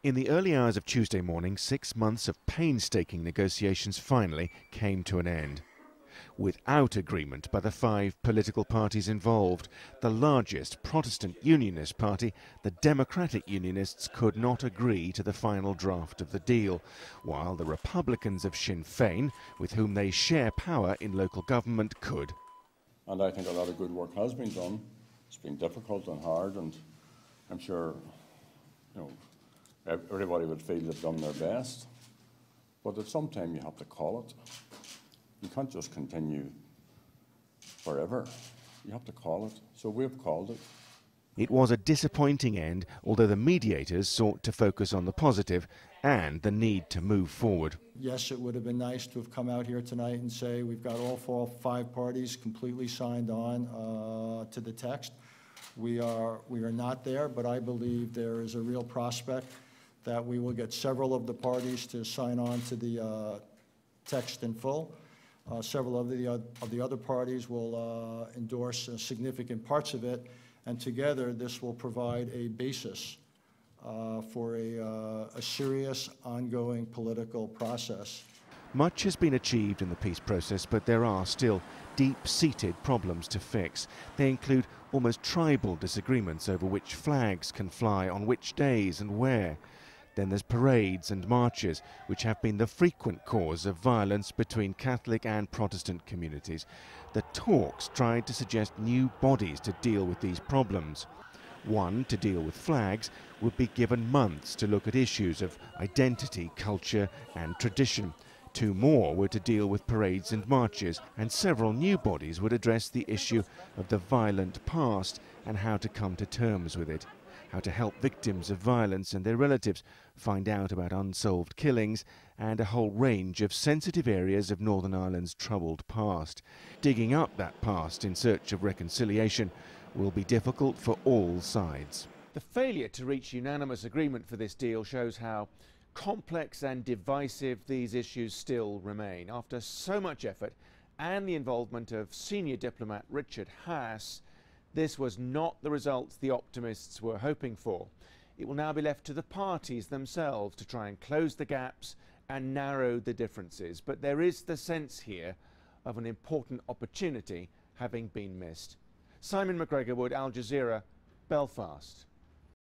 In the early hours of Tuesday morning, 6 months of painstaking negotiations finally came to an end. Without agreement by the 5 political parties involved, the largest Protestant Unionist party, the Democratic Unionists, could not agree to the final draft of the deal, while the Republicans of Sinn Féin, with whom they share power in local government, could. And I think a lot of good work has been done. It's been difficult and hard, and I'm sure, everybody would feel they've done their best. But at some time you have to call it. You can't just continue forever. You have to call it. So we've called it. It was a disappointing end, although the mediators sought to focus on the positive and the need to move forward. Yes, it would have been nice to have come out here tonight and say we've got all 5 parties completely signed on to the text. We are not there, but I believe there is a real prospect that we will get several of the parties to sign on to the text in full. Several of the other parties will endorse significant parts of it, and together this will provide a basis for a serious, ongoing political process. Much has been achieved in the peace process, but there are still deep-seated problems to fix. They include almost tribal disagreements over which flags can fly on which days and where. Then there's parades and marches, which have been the frequent cause of violence between Catholic and Protestant communities. The talks tried to suggest new bodies to deal with these problems. One, to deal with flags, would be given months to look at issues of identity, culture and tradition. 2 more were to deal with parades and marches, and several new bodies would address the issue of the violent past and how to come to terms with it. How to help victims of violence and their relatives find out about unsolved killings, and a whole range of sensitive areas of Northern Ireland's troubled past. Digging up that past in search of reconciliation will be difficult for all sides. The failure to reach unanimous agreement for this deal shows how complex and divisive these issues still remain. After so much effort and the involvement of senior diplomat Richard Haas, this was not the result the optimists were hoping for. It will now be left to the parties themselves to try and close the gaps and narrow the differences. But there is the sense here of an important opportunity having been missed. Simon McGregor-Wood, Al Jazeera, Belfast.